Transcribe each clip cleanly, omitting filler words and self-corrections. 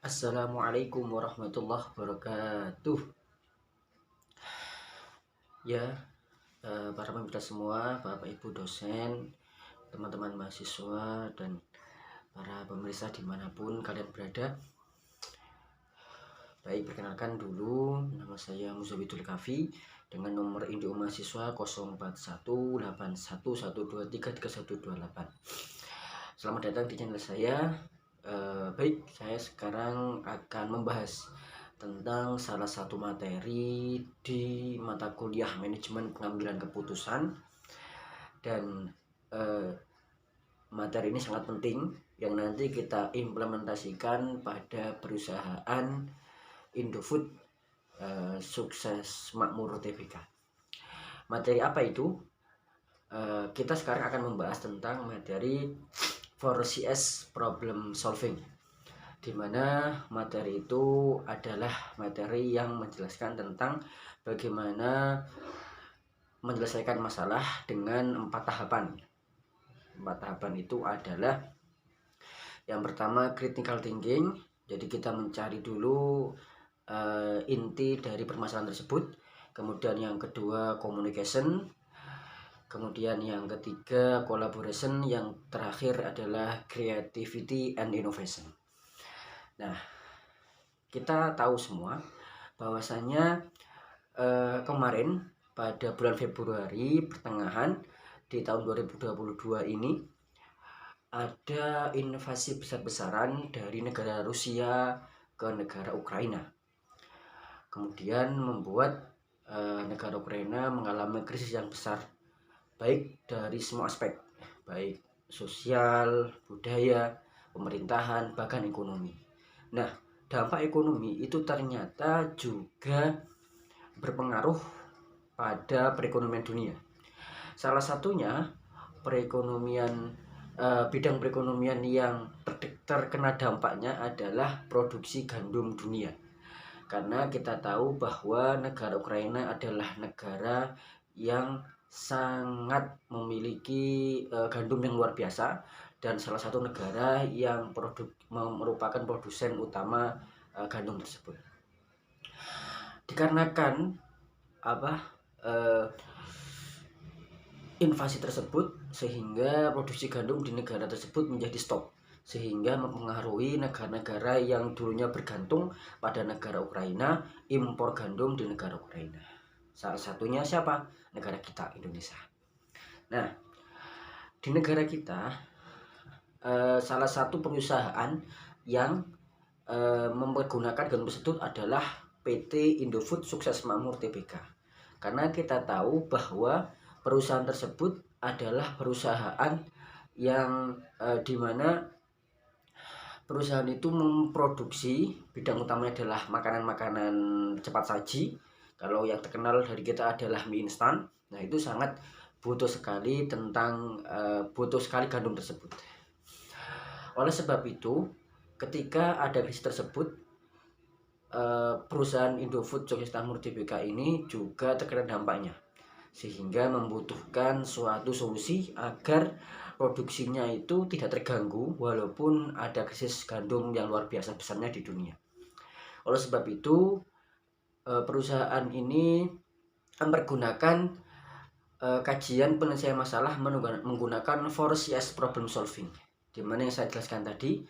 Assalamualaikum warahmatullahi wabarakatuh. Ya, para pemirsa semua, Bapak Ibu dosen, teman-teman mahasiswa, dan para pemirsa dimanapun kalian berada. Baik, perkenalkan dulu, nama saya Muzawidul Kafi dengan nomor induk mahasiswa 041811233128. Selamat datang di channel saya. Baik, saya sekarang akan membahas tentang salah satu materi di mata kuliah manajemen pengambilan keputusan, dan materi ini sangat penting yang nanti kita implementasikan pada perusahaan Indofood Sukses Makmur Tbk. Materi apa itu? Kita sekarang akan membahas tentang materi 4CS problem solving, di mana materi itu adalah materi yang menjelaskan tentang bagaimana menyelesaikan masalah dengan 4 tahapan. 4 tahapan itu adalah yang pertama critical thinking, jadi kita mencari dulu inti dari permasalahan tersebut. Kemudian yang kedua communication, kemudian yang ketiga collaboration, yang terakhir adalah creativity and innovation. Nah, kita tahu semua bahwasanya kemarin pada bulan Februari pertengahan di tahun 2022 ini ada invasi besar-besaran dari negara Rusia ke negara Ukraina. Kemudian membuat negara Ukraina mengalami krisis yang besar, baik dari semua aspek, baik sosial, budaya, pemerintahan, bahkan ekonomi. Nah, dampak ekonomi itu ternyata juga berpengaruh pada perekonomian dunia. Salah satunya bidang perekonomian yang terkena dampaknya adalah produksi gandum dunia. Karena kita tahu bahwa negara Ukraina adalah negara yang sangat memiliki gandum yang luar biasa, dan salah satu negara yang merupakan produsen utama gandum tersebut. Dikarenakan invasi tersebut, sehingga produksi gandum di negara tersebut menjadi stop, sehingga mempengaruhi negara-negara yang dulunya bergantung pada negara Ukraina impor gandum di negara Ukraina. Salah satunya siapa? Negara kita, Indonesia. Nah, di negara kita salah satu perusahaan yang mempergunakan gandum tersebut adalah PT Indofood Sukses Makmur Tbk. Karena kita tahu bahwa perusahaan tersebut adalah perusahaan yang dimana perusahaan itu memproduksi, bidang utamanya adalah makanan-makanan cepat saji. Kalau yang terkenal dari kita adalah mie instan. Nah, itu sangat butuh sekali gandum tersebut. Oleh sebab itu, ketika ada krisis tersebut, perusahaan Indofood Sukses Makmur Tbk ini juga terkena dampaknya, sehingga membutuhkan suatu solusi agar produksinya itu tidak terganggu walaupun ada krisis gandum yang luar biasa besarnya di dunia. Oleh sebab itu, perusahaan ini mempergunakan kajian penyelesaian masalah menggunakan 4CS problem solving, di mana yang saya jelaskan tadi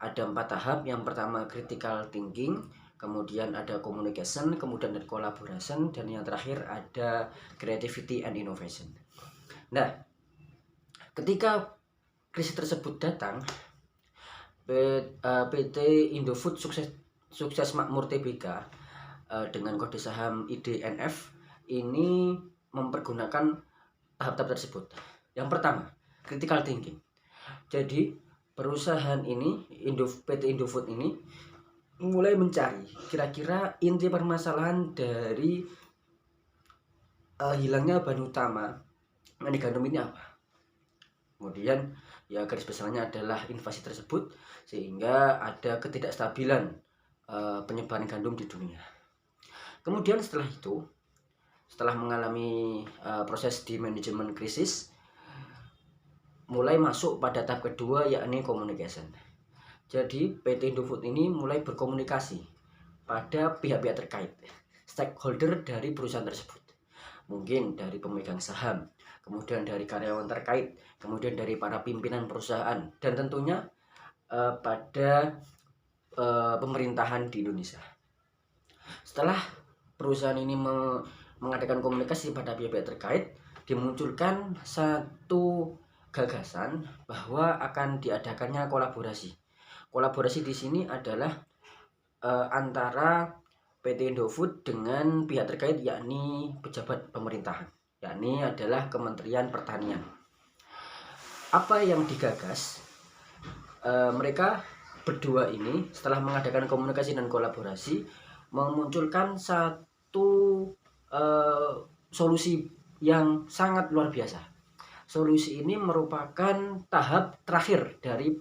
ada 4 tahap. Yang pertama critical thinking, kemudian ada communication, kemudian ada collaboration, dan yang terakhir ada creativity and innovation. Nah, ketika krisis tersebut datang, PT Indofood Sukses Makmur Tbk dengan kode saham IDNF ini mempergunakan tahap-tahap tersebut. Yang pertama, critical thinking. Jadi perusahaan ini, PT Indofood ini mulai mencari kira-kira inti permasalahan dari hilangnya bahan utama dari gandum ini apa. Kemudian ya garis besarnya adalah invasi tersebut, sehingga ada ketidakstabilan penyebaran gandum di dunia. Kemudian setelah mengalami proses di manajemen krisis, mulai masuk pada tahap kedua, yakni communication. Jadi PT Indofood ini mulai berkomunikasi pada pihak-pihak terkait, stakeholder dari perusahaan tersebut. Mungkin dari pemegang saham, kemudian dari karyawan terkait, kemudian dari para pimpinan perusahaan, dan tentunya pada pemerintahan di Indonesia. Setelah perusahaan ini mengadakan komunikasi pada pihak-pihak terkait, dimunculkan satu gagasan bahwa akan diadakannya kolaborasi. Kolaborasi di sini adalah antara PT Indofood dengan pihak terkait, yakni pejabat pemerintahan, yakni adalah Kementerian Pertanian. Apa yang digagas? Mereka berdua ini setelah mengadakan komunikasi dan kolaborasi memunculkan satu solusi yang sangat luar biasa. Solusi ini merupakan tahap terakhir dari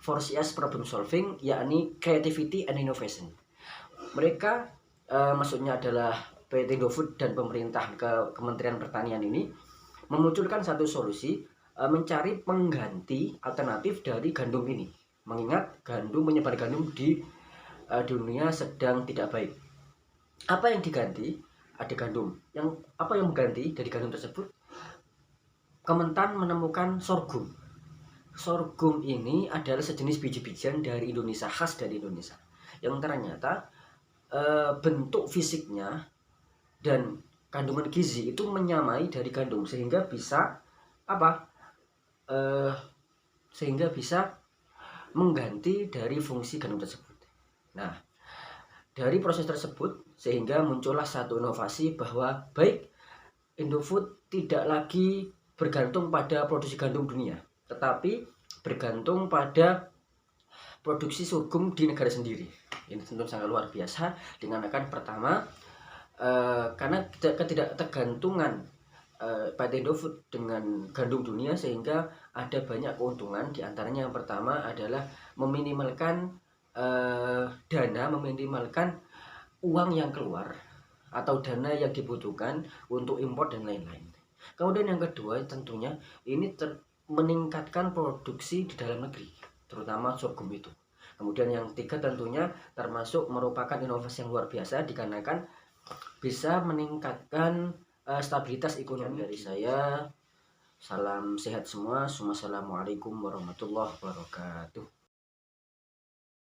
4CS problem solving, yakni creativity and innovation. Mereka maksudnya adalah PT Indofood dan pemerintah Kementerian Pertanian ini memunculkan satu solusi mencari pengganti alternatif dari gandum ini. Mengingat penyebar gandum di dunia sedang tidak baik. Apa yang diganti? Ada gandum. Apa yang mengganti dari gandum tersebut? Kementan menemukan sorghum. Sorghum ini adalah sejenis biji-bijian dari Indonesia, khas dari Indonesia, yang ternyata bentuk fisiknya dan kandungan gizi itu menyamai dari gandum, sehingga bisa sehingga bisa mengganti dari fungsi gandum tersebut. Nah, dari proses tersebut sehingga muncullah satu inovasi bahwa baik Indofood tidak lagi bergantung pada produksi gandum dunia, tetapi bergantung pada produksi sorghum di negara sendiri. Ini tentu sangat luar biasa dikarenakan pertama karena ketidaktergantungan PT Indofood dengan gandum dunia, sehingga ada banyak keuntungan. Diantaranya yang pertama adalah meminimalkan meminimalkan uang yang keluar atau dana yang dibutuhkan untuk impor dan lain-lain. Kemudian yang kedua tentunya ini meningkatkan produksi di dalam negeri, terutama sorghum itu. Kemudian yang ketiga tentunya termasuk merupakan inovasi yang luar biasa dikarenakan bisa meningkatkan stabilitas ekonomi. Dari saya, salam sehat semua. Assalamualaikum warahmatullahi wabarakatuh.